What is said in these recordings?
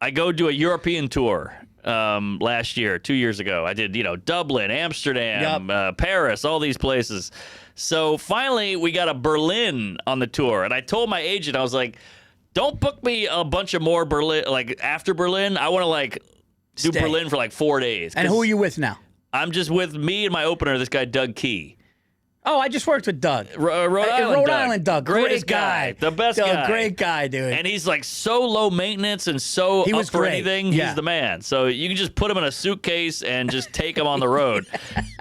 I go do a European tour last year, 2 years ago. I did, Dublin, Amsterdam, Paris, all these places. So finally, we got a Berlin on the tour. And I told my agent, I was like, don't book me a bunch of more Berlin, like after Berlin. I want to do Berlin for 4 days. And who are you with now? I'm just with me and my opener, this guy, Doug Key. Oh, I just worked with Doug. Rhode Island Doug. Greatest Great guy. The best guy. Great guy, dude. And he's so low maintenance and so he was up for great. anything. Yeah. He's the man. So you can just put him in a suitcase and just take him on the road.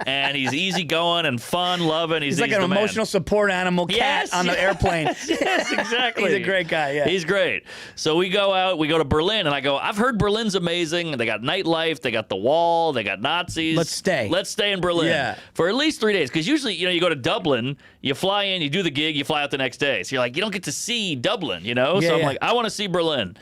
And he's easygoing and fun loving. He's like an the emotional support animal cat on the airplane. Yes, exactly. He's a great guy, yeah. He's great. So we go out, we go to Berlin, and I go, I've heard Berlin's amazing. They got nightlife, they got the wall, they got Nazis. Let's stay. Let's stay in Berlin for at least 3 days. Because usually, you go to Dublin, you fly in, you do the gig, you fly out the next day. So you're like, you don't get to see Dublin, so I'm like, I want to see Berlin.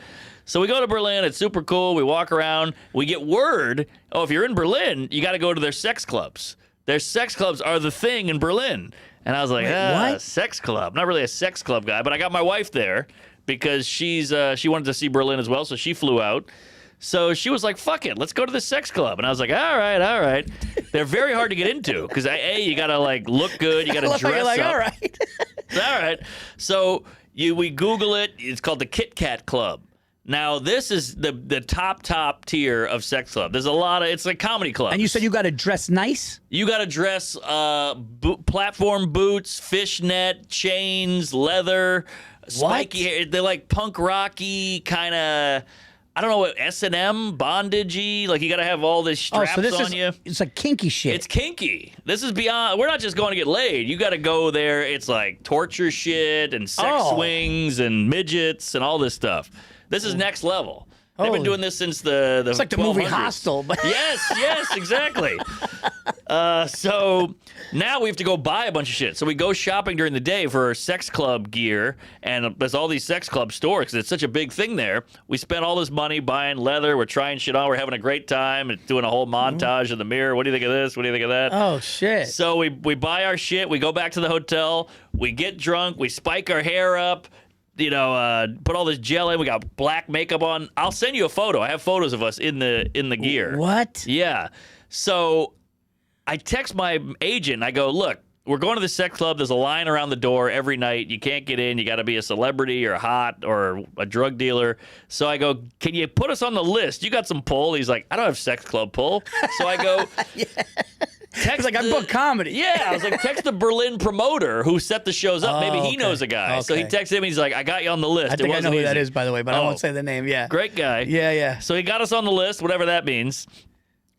So we go to Berlin. It's super cool. We walk around. We get word, if you're in Berlin, you got to go to their sex clubs. Their sex clubs are the thing in Berlin. And I was like, what? Sex club? Not really a sex club guy, but I got my wife there because she wanted to see Berlin as well, so she flew out. So she was like, fuck it, let's go to the sex club. And I was like, all right. They're very hard to get into because, you got to, look good. You got to dress up. All right. All right. So we Google it. It's called the KitKat Club. Now, this is the top tier of sex club. There's a lot of, it's like comedy clubs. And you said you got to dress nice? You got to dress platform boots, fishnet, chains, leather, spiky hair. They're like punk rocky kind of, I don't know what, S&M, bondage-y. You got to have all this straps on you. It's like kinky shit. It's kinky. This is beyond, we're not just going to get laid. You got to go there. It's like torture shit and sex swings and midgets and all this stuff. This is next level. They've been doing this since the It's like the 1200s. movie Hostel. But Yes, exactly. So now we have to go buy a bunch of shit. So we go shopping during the day for sex club gear, and there's all these sex club stores because it's such a big thing there. We spent all this money buying leather. We're trying shit on. We're having a great time and doing a whole montage in the mirror. What do you think of this? What do you think of that? Oh, shit. So we buy our shit. We go back to the hotel. We get drunk. We spike our hair up. Put all this gel in. We got black makeup on. I'll send you a photo. I have photos of us in the gear. What? Yeah. So I text my agent. I go, look, we're going to the sex club. There's a line around the door every night. You can't get in. You got to be a celebrity or hot or a drug dealer. So I go, can you put us on the list? You got some pull? He's like, I don't have sex club pull. So I go, He's like, I book comedy. Yeah, I was like, text the Berlin promoter who set the shows up. Maybe he knows a guy. Okay. So he texted him. He's like, I got you on the list. I think I know who that is, by the way, but I won't say the name. Yeah. Great guy. Yeah. So he got us on the list, whatever that means.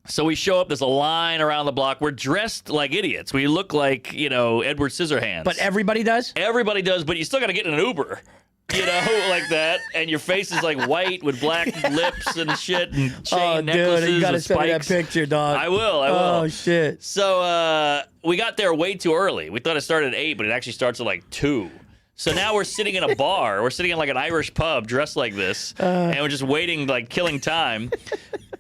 So we show up. There's a line around the block. We're dressed like idiots. We look like, Edward Scissorhands. But everybody does? Everybody does, but you still got to get in an Uber. Like that, and your face is like white with black lips and shit, and chain necklaces. Dude, you gotta with send me that spikes. picture, dog. I will. Oh shit! So we got there way too early. We thought it started at 8, but it actually starts at 2. So now we're sitting in a bar. We're sitting in an Irish pub, dressed like this, and we're just waiting, killing time.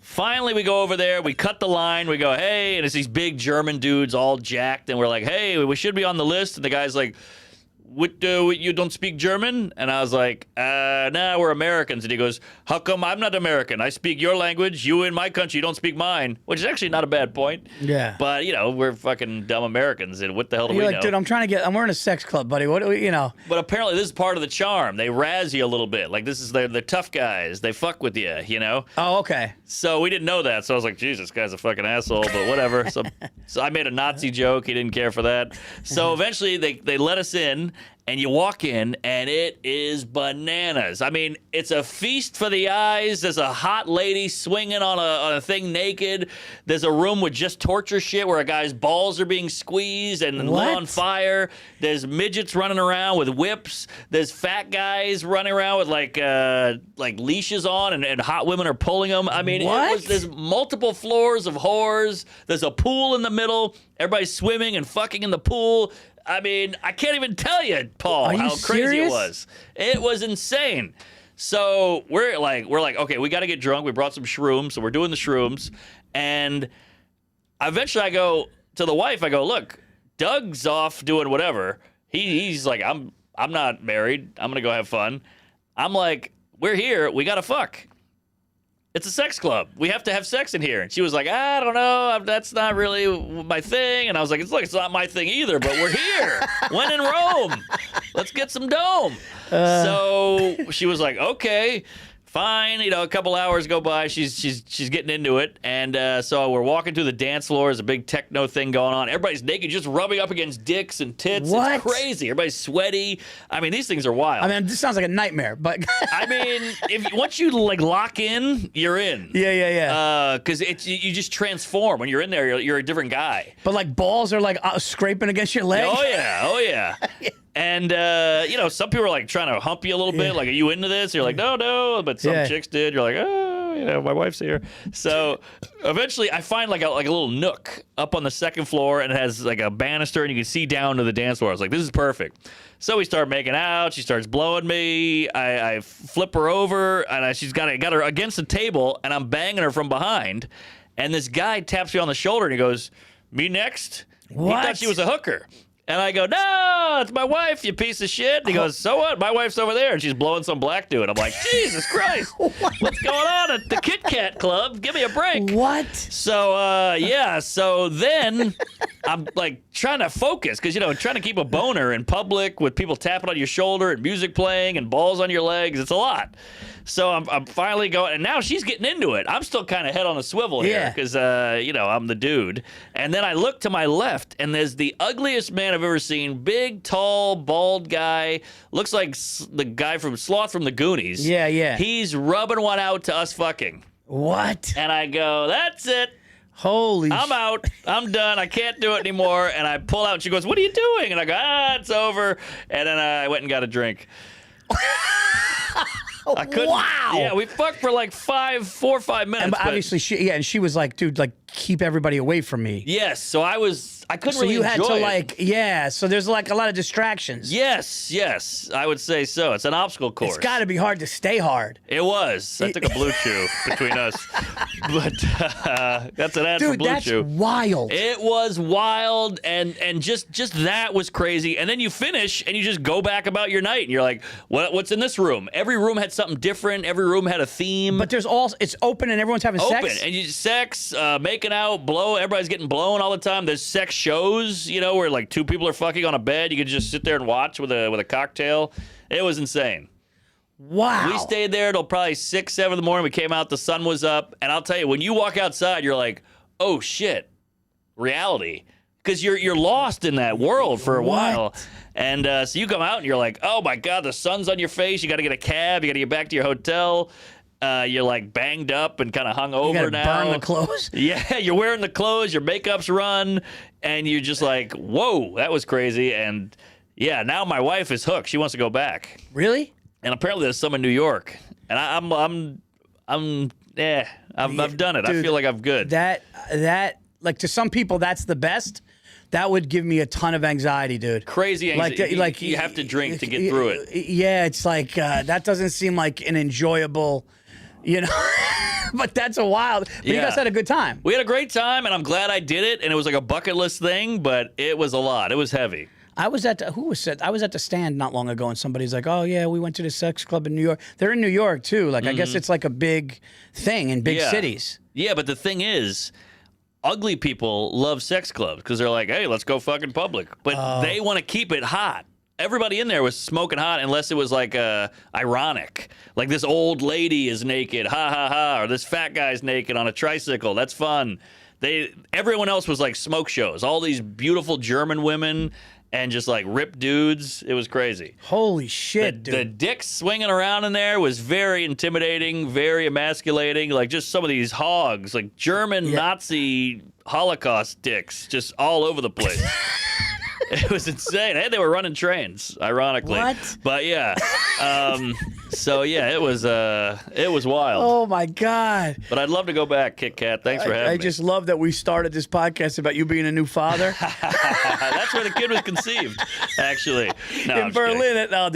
Finally, we go over there. We cut the line. We go, hey, and it's these big German dudes, all jacked, and we're like, hey, we should be on the list. And the guy's like, what, you don't speak German? And I was like, nah, we're Americans. And he goes, how come I'm not American? I speak your language. You in my country, you don't speak mine. Which is actually not a bad point. Yeah. But, we're fucking dumb Americans. And what the hell do we know? Dude, I'm wearing a sex club, buddy. What do we, But apparently this is part of the charm. They razz you a little bit. This is they're tough guys. They fuck with you, Oh, okay. So we didn't know that. So I was like, Jesus, this guy's a fucking asshole, but whatever. So I made a Nazi joke. He didn't care for that. So eventually they let us in. And you walk in, and it is bananas. I mean, it's a feast for the eyes. There's a hot lady swinging on a thing naked. There's a room with just torture shit where a guy's balls are being squeezed and lit on fire. There's midgets running around with whips. There's fat guys running around with like leashes on, and hot women are pulling them. I mean, there's multiple floors of whores. There's a pool in the middle. Everybody's swimming and fucking in the pool. I mean, I can't even tell you, Paul, how crazy it was. It was insane. So we're like, okay, we got to get drunk. We brought some shrooms, so we're doing the shrooms. And eventually I go to the wife, I go, look, Doug's off doing whatever. He's like, I'm not married. I'm going to go have fun. I'm like, we're here. We got to fuck. It's a sex club. We have to have sex in here. And she was like, I don't know. That's not really my thing. And I was like, look, it's not my thing either, but we're here. When in Rome, let's get some dome. So she was like, okay, fine. You know, a couple hours go by. She's getting into it. And so we're walking through the dance floor. There's a big techno thing going on. Everybody's naked, just rubbing up against dicks and tits. What? It's crazy. Everybody's sweaty. I mean, these things are wild. I mean, this sounds like a nightmare, but I mean, once you like lock in, you're in. yeah. Because you just transform when you're in there. You're a different guy. But like balls are like scraping against your leg. Oh yeah. And you know, some people are like trying to hump you a little bit. Like, are you into this? You're like, no. But some chicks did. You're like, oh, you know, my wife's here. So eventually, I find like a little nook up on the second floor, and it has like a banister, and you can see down to the dance floor. I was like, this is perfect. So we start making out. She starts blowing me. I flip her over, and she's got her against the table, and I'm banging her from behind. And this guy taps me on the shoulder, and he goes, "Me next?" What? He thought she was a hooker. And I go, no, it's my wife, you piece of shit. And he goes, so what? My wife's over there, and she's blowing some black dude. I'm like, Jesus Christ, what's going on at the KitKat Club? Give me a break. What? So, so then I'm like trying to focus because, you know, trying to keep a boner in public with people tapping on your shoulder and music playing and balls on your legs, it's a lot. So I'm finally going, and now she's getting into it. I'm still kind of head on a swivel here because, you know, I'm the dude. And then I look to my left, and there's the ugliest man I've ever seen. Big, tall, bald guy. Looks like the guy from Sloth from the Goonies. Yeah. He's rubbing one out to us fucking. What? And I go, that's it. Holy I'm out. I'm done. I can't do it anymore. And I pull out, and she goes, what are you doing? And I go, it's over. And then I went and got a drink. I couldn't. Wow. Yeah, we fucked for like 4 or 5 minutes. And obviously, she was like, dude, like, keep everybody away from me. Yes, so I couldn't So really you had enjoy to it. like, so there's like a lot of distractions. Yes, I would say so. It's an obstacle course. It's got to be hard to stay hard. It was. I took a blue chew between us. But that's an ad for Dude, blue that's chew. wild. It was wild, and just that was crazy. And then you finish, and you just go back about your night, and you're like, what's in this room? Every room had something different. Every room had a theme. But it's open and everyone's having Open, sex? and you sex, making out, blow. Everybody's getting blown all the time. There's sex shows, you know, where like 2 people are fucking on a bed. You could just sit there and watch with a cocktail. It was insane. Wow. We stayed there till probably 6, 7 in the morning. We came out, the sun was up, and I'll tell you, when you walk outside, you're like, oh shit, reality, because you're lost in that world for a while. And so you come out and you're like, oh my god, the sun's on your face. You got to get a cab. You got to get back to your hotel. You're like banged up and kind of hung over you gotta now. burn the clothes? Yeah, you're wearing the clothes. Your makeup's run, and you're just like, whoa, that was crazy. And yeah, now my wife is hooked. She wants to go back. Really? And apparently there's some in New York. And I've done it. Dude, I feel like I'm good. That like to some people that's the best. That would give me a ton of anxiety, dude. Crazy anxiety. Like you have to drink to get through it. Yeah, it's like that doesn't seem like an enjoyable, you know. But that's a wild. But you guys had a good time. We had a great time, and I'm glad I did it. And it was like a bucket list thing, but it was a lot. It was heavy. I was at the stand not long ago, and somebody's like, "Oh yeah, we went to the sex club in New York." They're in New York too. Like I guess it's like a big thing in big cities. Yeah, but the thing is, ugly people love sex clubs because they're like, hey, let's go fucking public. But they want to keep it hot. Everybody in there was smoking hot unless it was like ironic. Like this old lady is naked, ha ha ha, or this fat guy's naked on a tricycle. That's fun. Everyone else was like smoke shows. All these beautiful German women and just like ripped dudes. It was crazy. Holy shit, dude. The dick swinging around in there was very intimidating, very emasculating. Like just some of these hogs, like German Nazi Holocaust dicks, just all over the place. It was insane. Hey, they were running trains, ironically. What? But yeah. So yeah, it was wild. Oh my god. But I'd love to go back, KitKat. Thanks for having me. I just love that we started this podcast about you being a new father. That's where the kid was conceived, actually. No, I'm In just kidding. Berlin. No,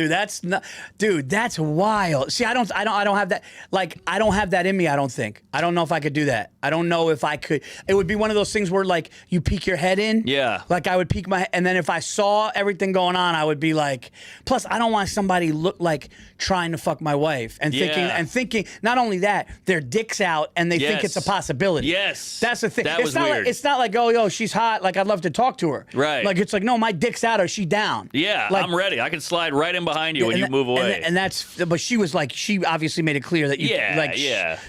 dude, that's wild. See, I don't have that. Like, I don't have that in me. I don't think. I don't know if I could do that. I don't know if I could. It would be one of those things where like you peek your head in. Yeah. Like I would peek my head, and then if I saw everything going on, I would be like. Plus, I don't want somebody look like trying to fuck my wife, and thinking not only that, their dick's out and they think it's a possibility. Yes. That's the thing. That was weird. It's not like, oh, yo, she's hot. Like, I'd love to talk to her. Right. Like, it's like, no, my dick's out or she down. Yeah, like, I'm ready. I can slide right in behind you when you move away. And that's, but she was like, she obviously made it clear that you, like,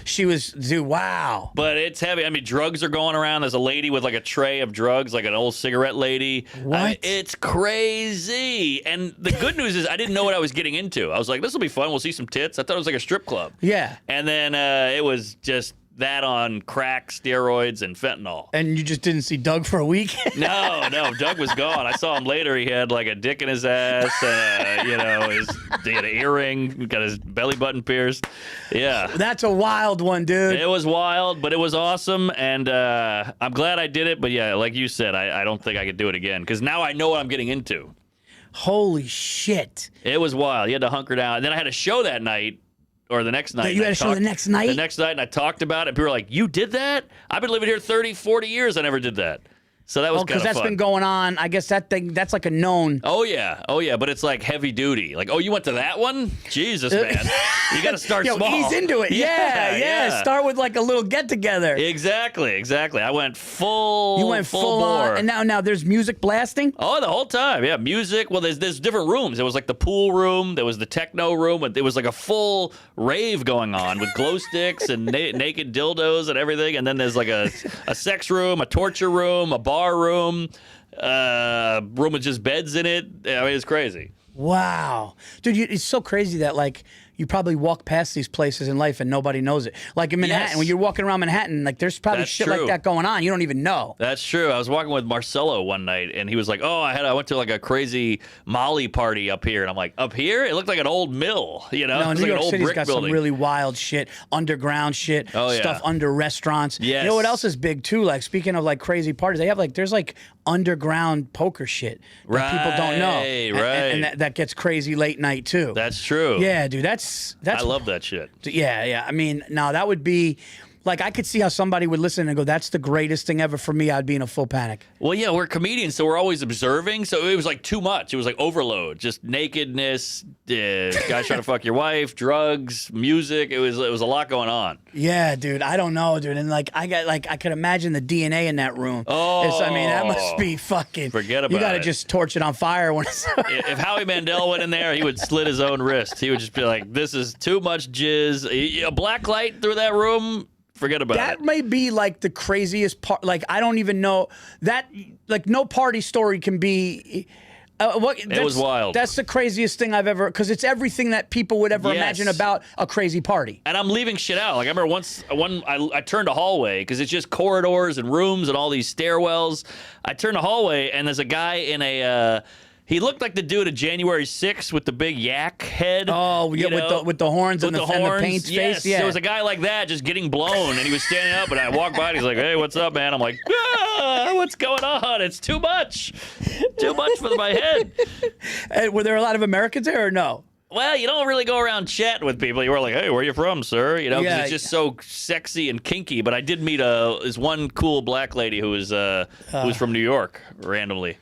she was, dude, wow. But it's heavy. I mean, drugs are going around. There's a lady with like a tray of drugs, like an old cigarette lady. What? It's crazy. And the good news is I didn't know what I was getting into. I was like, this will be fun. We'll see some tits. I thought it was like a strip club. Yeah. And then it was just that on crack, steroids, and fentanyl. And you just didn't see Doug for a week? No, Doug was gone. I saw him later. He had like a dick in his ass. He had an earring. He got his belly button pierced. Yeah. That's a wild one, dude. It was wild, but it was awesome. And I'm glad I did it. But yeah, like you said, I don't think I could do it again because now I know what I'm getting into. Holy shit. It was wild. You had to hunker down. And then I had a show that night. Or the next night. You had a show the next night? The next night, and I talked about it. People were like, you did that? I've been living here 30, 40 years. I never did that. So that was kind of fun. Because that's been going on. I guess that's like a known. Oh, yeah. But it's like heavy duty. Like, oh, you went to that one? Jesus, man. You got to start small. He's into it. Yeah. Start with like a little get-together. Exactly. I went full You went full bore. on. And now there's music blasting? Oh, the whole time. Yeah, music. Well, there's different rooms. There was like the pool room. There was the techno room. It was like a full rave going on with glow sticks and naked dildos and everything. And then there's like a sex room, a torture room, a bar room, room with just beds in it. I mean, it's crazy. Wow. Dude, it's so crazy that, like, you probably walk past these places in life and nobody knows it. Like in Manhattan, when you're walking around Manhattan, like there's probably shit like that going on. You don't even know. That's true. I was walking with Marcelo one night, and he was like, "Oh, I went to like a crazy Molly party up here," and I'm like, "Up here? It looked like an old mill, you know? No, It's New like York an old City's brick got building." some really wild shit, underground shit, stuff under restaurants. Yes. You know what else is big too? Like speaking of like crazy parties, they have like there's like underground poker shit that people don't know, and that gets crazy late night too. That's true. Yeah, dude, that's I love that shit. Yeah. I mean, now that would be. Like, I could see how somebody would listen and go, that's the greatest thing ever for me. I'd be in a full panic. Well, yeah, we're comedians, so we're always observing. So it was like too much. It was like overload. Just nakedness, guys trying to fuck your wife, drugs, music. It was a lot going on. Yeah, dude. I don't know, dude. And like, I could imagine the DNA in that room. Oh. I mean, that must be fucking. Forget about it. You got to just torch it on fire when it's. If Howie Mandel went in there, he would slit his own wrist. He would just be like, this is too much jizz. A black light through that room. Forget about it. That may be like the craziest part. Like, I don't even know that. Like, no party story can be. It was wild. That's the craziest thing I've ever. Because it's everything that people would ever imagine about a crazy party. And I'm leaving shit out. Like, I remember I turned a hallway because it's just corridors and rooms and all these stairwells. I turned a hallway and there's a guy in a. He looked like the dude at January 6th with the big yak head. Oh, yeah, with the horns and the paint face. Yeah, there was a guy like that just getting blown, and he was standing up, and I walked by, and he's like, "Hey, what's up, man?" I'm like, "What's going on? It's too much for my head." And were there a lot of Americans there or no? Well, you don't really go around chatting with people. You were like, "Hey, where are you from, sir?" You know, because it's just so sexy and kinky. But I did meet this one cool black lady who was from New York randomly.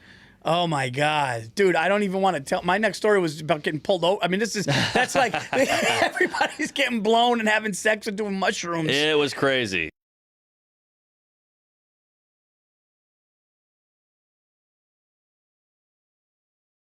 Oh my God, dude! I don't even want to tell. My next story was about getting pulled over. I mean, that's like everybody's getting blown and having sex and doing mushrooms. It was crazy.